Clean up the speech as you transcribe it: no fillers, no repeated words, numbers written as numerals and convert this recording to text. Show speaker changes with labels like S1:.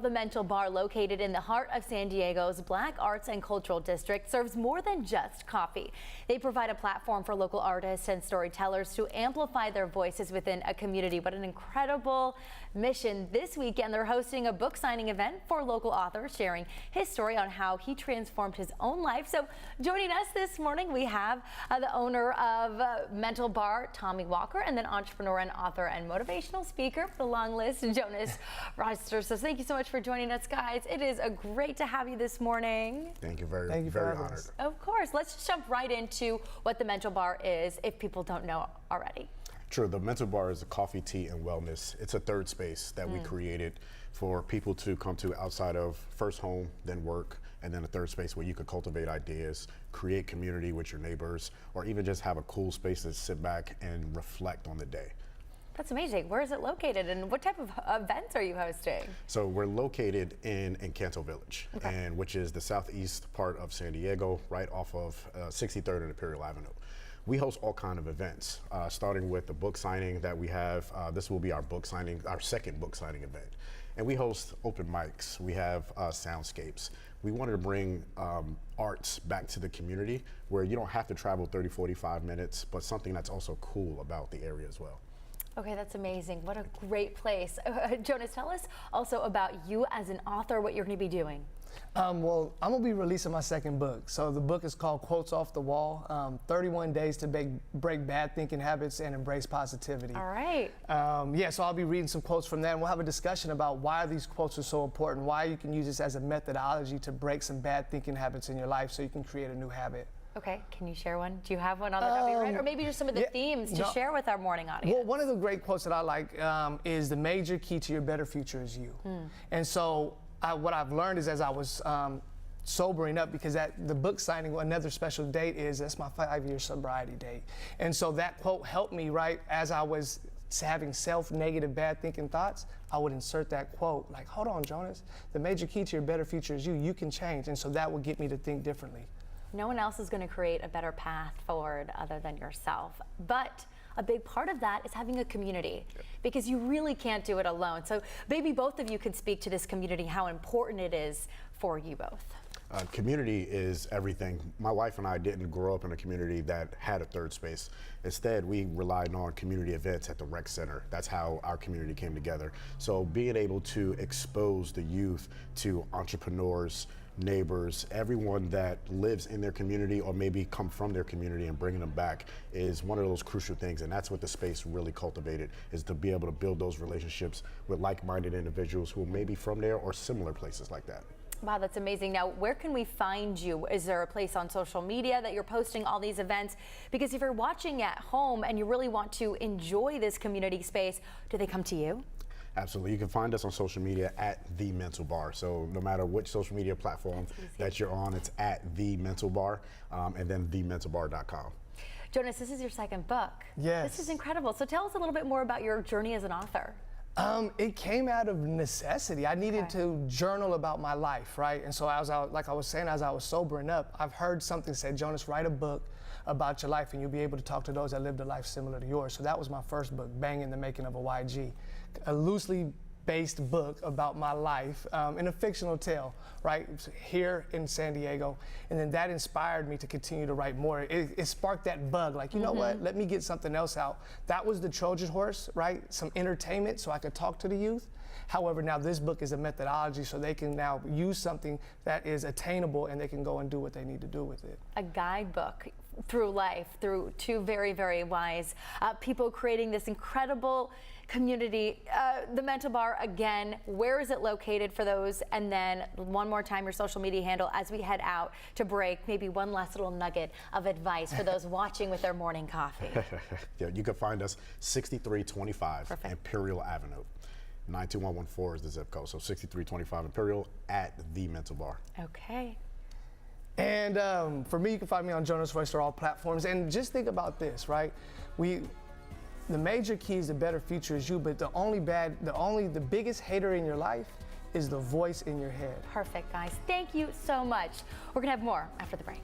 S1: The Mental Bar, located in the heart of San Diego's Black Arts and Cultural District, serves more than just coffee. They provide a platform for local artists and storytellers to amplify their voices within a community. What an incredible mission. This weekend, they're hosting a book signing event for local authors, sharing his story on how he transformed his own life. So joining us this morning, we have the owner of Mental Bar, Tommy Walker, and then entrepreneur and author and motivational speaker for the long list, Jonas Voice. So thank you so much for joining us, guys. It is great to have you this morning.
S2: Thank you very honored.
S1: Of course. Let's just jump right into what the Mental Bar is, if people don't know already.
S2: Sure. The Mental Bar is a coffee, tea, and wellness. It's a third space that we created for people to come to outside of first home, then work, and then a third space where you could cultivate ideas, create community with your neighbors, or even just have a cool space to sit back and reflect on the day.
S1: That's amazing. Where is it located, and what type of events are you hosting?
S2: So we're located in Encanto Village, and which is the southeast part of San Diego, right off of 63rd and Imperial Avenue. We host all kinds of events, starting with the book signing that we have. This will be our second book signing event. And we host open mics. We have soundscapes. We wanted to bring arts back to the community where you don't have to travel 30, 45 minutes, but something that's also cool about the area as well.
S1: Okay, that's amazing. What a great place. Jonas, tell us also about you as an author, what you're going to be doing.
S3: Well, I'm going to be releasing my second book. So the book is called Quotes Off the Wall, 31 Days to Break Bad Thinking Habits and Embrace Positivity.
S1: All right.
S3: Yeah, so I'll be reading some quotes from that, and we'll have a discussion about why these quotes are so important, why you can use this as a methodology to break some bad thinking habits in your life so you can create a new habit.
S1: Okay, can you share one? Do you have one on the copyright? Or maybe just some of the themes to share with our morning audience?
S3: Well, one of the great quotes that I like is the major key to your better future is you. And so what I've learned is as I was sobering up, because at the book signing, another special date that's my 5-year sobriety date. And so that quote helped me, right, as I was having self-negative bad thinking thoughts, I would insert that quote, like, hold on, Jonas, the major key to your better future is you. You can change. And so that would get me to think differently.
S1: No one else is going to create a better path forward other than yourself. But a big part of that is having a community, because you really can't do it alone. So maybe both of you could speak to this community, how important it is for you both.
S2: Community is everything. My wife and I didn't grow up in a community that had a third space. Instead, we relied on community events at the rec center. That's how our community came together. So being able to expose the youth to entrepreneurs, neighbors, everyone that lives in their community or maybe come from their community, and bringing them back is one of those crucial things. And that's what the space really cultivated, is to be able to build those relationships with like-minded individuals who may be from there or similar places like that.
S1: Wow, that's amazing. Now, where can we find you? Is there a place on social media that you're posting all these events? Because if you're watching at home and you really want to enjoy this community space, do they come to you?
S2: Absolutely. You can find us on social media at The Mental Bar. So no matter which social media platform that you're on, it's at The Mental Bar, and then thementalbar.com.
S1: Jonas, this is your second book.
S3: Yes.
S1: This is incredible. So tell us a little bit more about your journey as an author.
S3: It came out of necessity. I needed to journal about my life, right? And so like I was saying, as I was sobering up, I've heard something said, Jonas, write a book about your life and you'll be able to talk to those that lived a life similar to yours. So that was my first book, Banging the Making of a YG, a loosely based book about my life in a fictional tale, right, here in San Diego. And then that inspired me to continue to write more. It sparked that bug, like, you know what, let me get something else out. That was the Trojan horse, right, some entertainment so I could talk to the youth. However, now this book is a methodology so they can now use something that is attainable and they can go and do what they need to do with it.
S1: A guidebook through life, through two very, very wise people creating this incredible community. The Mental Bar, again, where is it located for those? And then one more time, your social media handle as we head out to break, maybe one last little nugget of advice for those watching with their morning coffee.
S2: Yeah, you can find us 6325 Imperial Avenue. 92114 is the zip code. So 6325 Imperial at The Mental Bar.
S1: Okay.
S3: And for me, you can find me on Jonas Voice or all platforms. And just think about this, right? The major key is the better future is you, but the biggest hater in your life is the voice in your head.
S1: Perfect, guys. Thank you so much. We're gonna have more after the break.